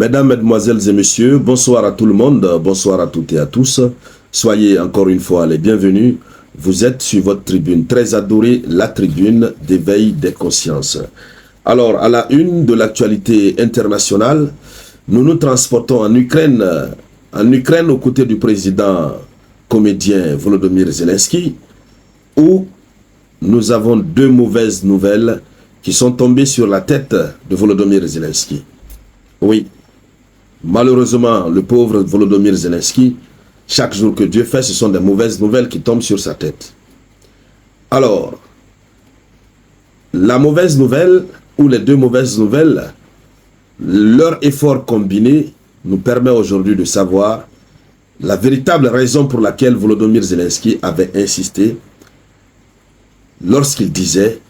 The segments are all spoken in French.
Mesdames, Mesdemoiselles et Messieurs, bonsoir à tout le monde, bonsoir à toutes et à tous. Soyez encore une fois les bienvenus. Vous êtes sur votre tribune très adorée, la tribune d'éveil des consciences. Alors, à la une de l'actualité internationale, nous nous transportons en Ukraine aux côtés du président comédien Volodymyr Zelensky, où nous avons deux mauvaises nouvelles qui sont tombées sur la tête de Volodymyr Zelensky. Oui, malheureusement, le pauvre Volodymyr Zelensky, chaque jour que Dieu fait, ce sont des mauvaises nouvelles qui tombent sur sa tête. Alors, la mauvaise nouvelle, ou les deux mauvaises nouvelles, leur effort combiné nous permet aujourd'hui de savoir la véritable raison pour laquelle Volodymyr Zelensky avait insisté lorsqu'il disait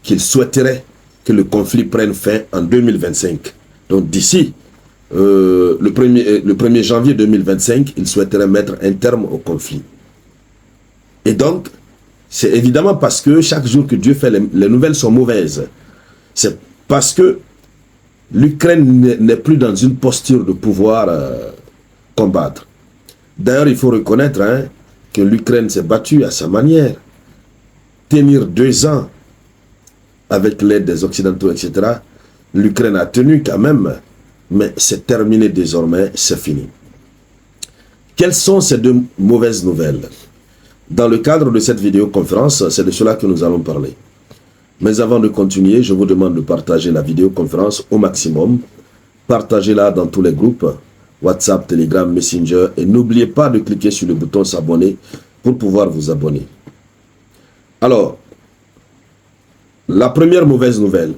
qu'il souhaiterait que le conflit prenne fin en 2025. Donc d'ici le 1er janvier 2025, il souhaiterait mettre un terme au conflit. Et donc, c'est évidemment parce que chaque jour que Dieu fait, les nouvelles sont mauvaises. C'est parce que l'Ukraine n'est plus dans une posture de pouvoir combattre. D'ailleurs, il faut reconnaître que l'Ukraine s'est battue à sa manière. Tenir 2 ans avec l'aide des Occidentaux, etc., l'Ukraine a tenu quand même, mais c'est terminé désormais, c'est fini. Quelles sont ces deux mauvaises nouvelles? Dans le cadre de cette vidéoconférence, c'est de cela que nous allons parler. Mais avant de continuer, je vous demande de partager la vidéoconférence au maximum. Partagez-la dans tous les groupes, WhatsApp, Telegram, Messenger, et n'oubliez pas de cliquer sur le bouton s'abonner pour pouvoir vous abonner. Alors, la première mauvaise nouvelle,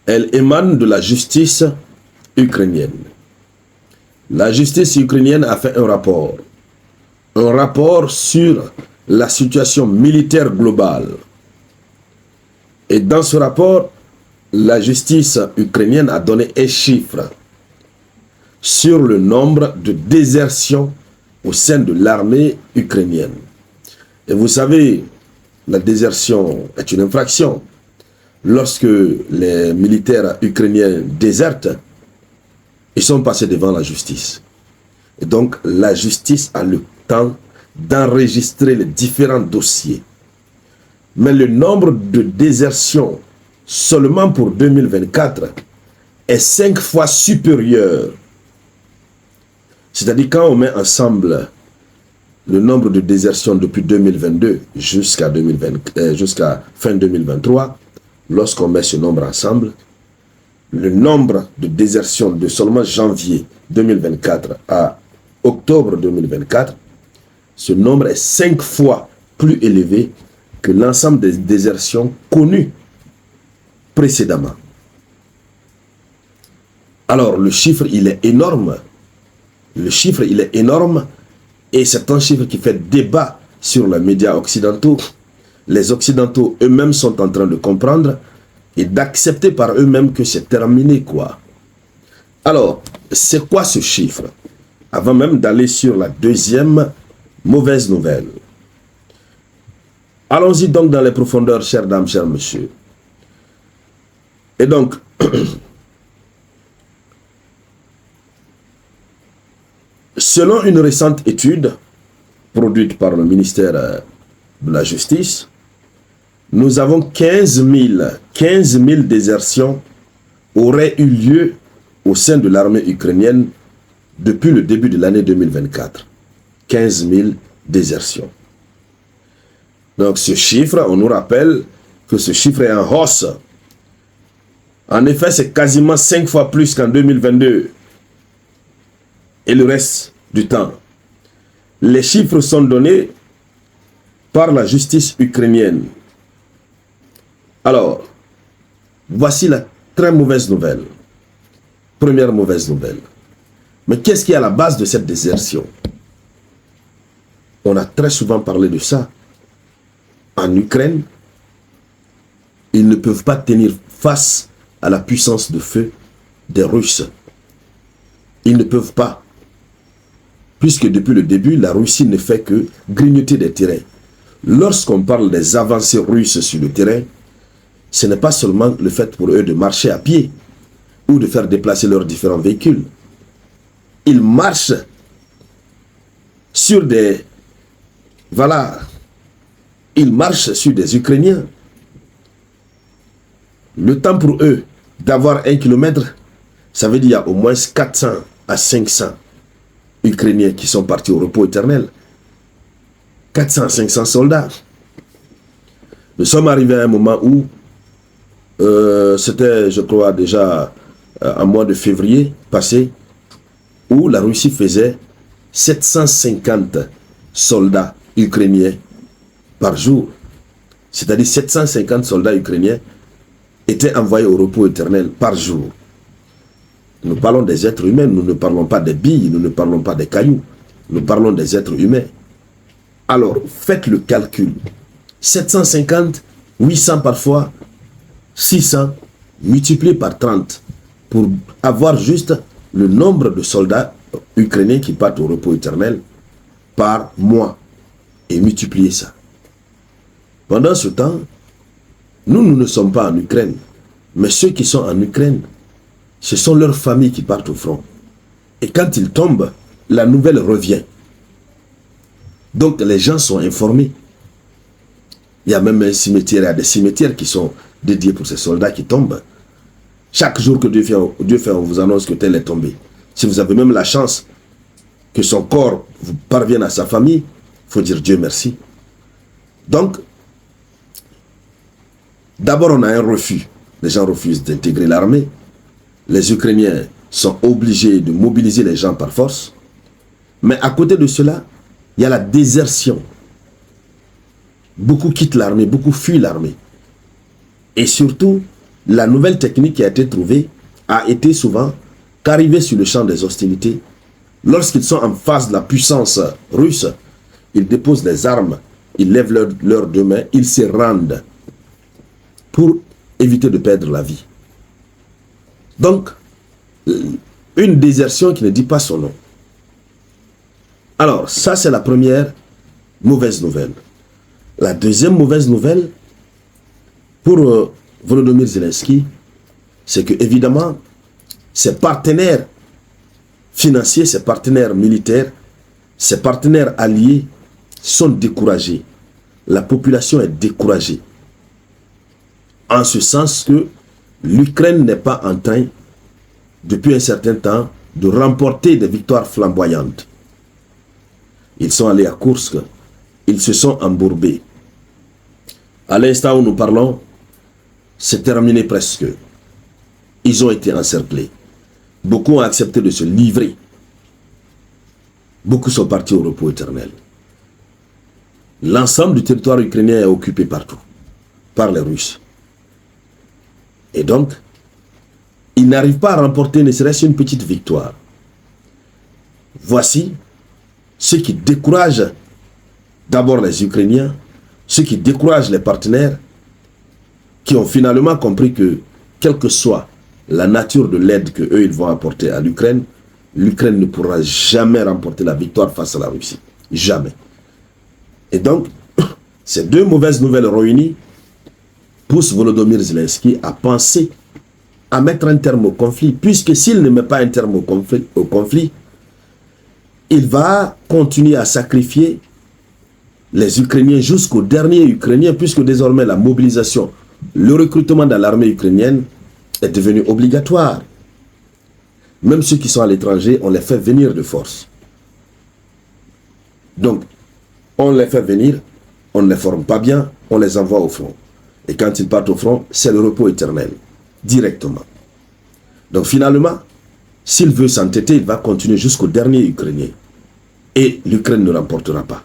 elle émane de la justice ukrainienne. La justice ukrainienne a fait un rapport sur la situation militaire globale. Et dans ce rapport, la justice ukrainienne a donné un chiffre sur le nombre de désertions au sein de l'armée ukrainienne. Et vous savez, la désertion est une infraction. Lorsque les militaires ukrainiens désertent, ils sont passés devant la justice. Et donc, la justice a le temps d'enregistrer les différents dossiers. Mais le nombre de désertions seulement pour 2024 est 5 fois supérieur. C'est-à-dire quand on met ensemble le nombre de désertions depuis 2022 jusqu'à fin 2023, lorsqu'on met ce nombre ensemble, le nombre de désertions de seulement janvier 2024 à octobre 2024, ce nombre est 5 fois plus élevé que l'ensemble des désertions connues précédemment. Alors, le chiffre, il est énorme. Le chiffre, il est énorme. Et c'est un chiffre qui fait débat sur les médias occidentaux. Les Occidentaux eux-mêmes sont en train de comprendre et d'accepter par eux-mêmes que c'est terminé, quoi. Alors, c'est quoi ce chiffre? Avant même d'aller sur la deuxième mauvaise nouvelle. Allons-y donc dans les profondeurs, chères dames, chers messieurs. Et donc, selon une récente étude produite par le ministère de la Justice, nous avons 15 000 désertions auraient eu lieu au sein de l'armée ukrainienne depuis le début de l'année 2024. 15 000 désertions. Donc ce chiffre, on nous rappelle que ce chiffre est en hausse. En effet, c'est quasiment 5 fois plus qu'en 2022. Et le reste du temps. Les chiffres sont donnés par la justice ukrainienne. Alors, voici la très mauvaise nouvelle. Première mauvaise nouvelle. Mais qu'est-ce qui est à la base de cette désertion? On a très souvent parlé de ça. En Ukraine, ils ne peuvent pas tenir face à la puissance de feu des Russes. Ils ne peuvent pas. Puisque depuis le début, la Russie ne fait que grignoter des terrains. Lorsqu'on parle des avancées russes sur le terrain, ce n'est pas seulement le fait pour eux de marcher à pied, ou de faire déplacer leurs différents véhicules. Ils marchent sur des... Voilà. Ils marchent sur des Ukrainiens. Le temps pour eux d'avoir 1 kilomètre, ça veut dire qu'il y a au moins 400 à 500 Ukrainiens qui sont partis au repos éternel. 400 à 500 soldats. Nous sommes arrivés à un moment où c'était, je crois, déjà en mois de février passé, où la Russie faisait 750 soldats ukrainiens par jour. C'est-à-dire 750 soldats ukrainiens étaient envoyés au repos éternel par jour. Nous parlons des êtres humains, nous ne parlons pas des billes, nous ne parlons pas des cailloux. Nous parlons des êtres humains. Alors, faites le calcul. 750, 800 parfois, 600, multiplié par 30 pour avoir juste le nombre de soldats ukrainiens qui partent au repos éternel par mois et multiplier ça. Pendant ce temps, nous ne sommes pas en Ukraine, mais ceux qui sont en Ukraine, ce sont leurs familles qui partent au front. Et quand ils tombent, la nouvelle revient. Donc les gens sont informés. Il y a même un cimetière, il y a des cimetières qui sont dédiés pour ces soldats qui tombent. Chaque jour que Dieu fait, on vous annonce que tel est tombé. Si vous avez même la chance que son corps vous parvienne à sa famille, il faut dire Dieu merci. Donc, d'abord on a un refus. Les gens refusent d'intégrer l'armée. Les Ukrainiens sont obligés de mobiliser les gens par force. Mais à côté de cela, il y a la désertion. Beaucoup quittent l'armée, beaucoup fuient l'armée. Et surtout, la nouvelle technique qui a été trouvée a été souvent qu'arriver sur le champ des hostilités, lorsqu'ils sont en face de la puissance russe, ils déposent les armes, ils lèvent leurs deux mains, ils se rendent pour éviter de perdre la vie. Donc, une désertion qui ne dit pas son nom. Alors, ça c'est la première mauvaise nouvelle. La deuxième mauvaise nouvelle pour Volodymyr Zelensky, c'est que évidemment, ses partenaires financiers, ses partenaires militaires, ses partenaires alliés sont découragés. La population est découragée. En ce sens que l'Ukraine n'est pas en train, depuis un certain temps, de remporter des victoires flamboyantes. Ils sont allés à Koursk, ils se sont embourbés. À l'instant où nous parlons, c'est terminé presque. Ils ont été encerclés. Beaucoup ont accepté de se livrer. Beaucoup sont partis au repos éternel. L'ensemble du territoire ukrainien est occupé partout, par les Russes. Et donc, ils n'arrivent pas à remporter ne serait-ce une petite victoire. Voici ce qui décourage d'abord les Ukrainiens, ce qui décourage les partenaires qui ont finalement compris que, quelle que soit la nature de l'aide qu'eux ils vont apporter à l'Ukraine, l'Ukraine ne pourra jamais remporter la victoire face à la Russie. Jamais. Et donc, ces deux mauvaises nouvelles réunies poussent Volodymyr Zelensky à penser à mettre un terme au conflit, puisque s'il ne met pas un terme au conflit, il va continuer à sacrifier les Ukrainiens jusqu'au dernier Ukrainien, puisque désormais la mobilisation, le recrutement dans l'armée ukrainienne est devenu obligatoire. Même ceux qui sont à l'étranger, on les fait venir de force. Donc, on les fait venir, on ne les forme pas bien, on les envoie au front. Et quand ils partent au front, c'est le repos éternel, directement. Donc finalement, s'il veut s'entêter, il va continuer jusqu'au dernier Ukrainien. Et l'Ukraine ne remportera pas.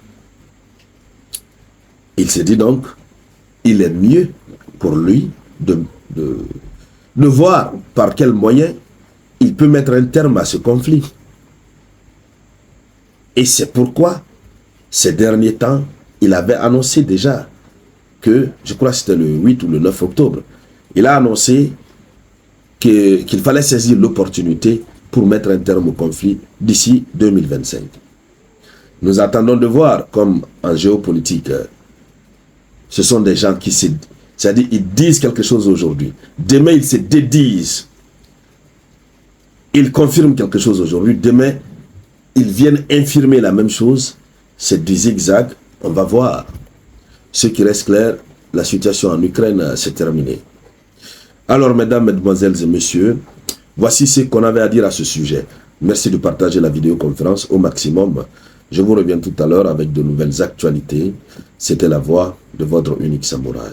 Il s'est dit donc, il est mieux pour lui de voir par quel moyen il peut mettre un terme à ce conflit. Et c'est pourquoi, ces derniers temps, il avait annoncé déjà que, je crois que c'était le 8 ou le 9 octobre, il a annoncé qu'il fallait saisir l'opportunité pour mettre un terme au conflit d'ici 2025. Nous attendons de voir, comme en géopolitique, ce sont des gens qui c'est-à-dire ils disent quelque chose aujourd'hui. Demain, ils se dédisent. Ils confirment quelque chose aujourd'hui. Demain, ils viennent infirmer la même chose. C'est du zigzag. On va voir. Ce qui reste clair, la situation en Ukraine s'est terminée. Alors, mesdames, mesdemoiselles et messieurs, voici ce qu'on avait à dire à ce sujet. Merci de partager la vidéoconférence au maximum. Je vous reviens tout à l'heure avec de nouvelles actualités. C'était la voix de votre unique samouraï.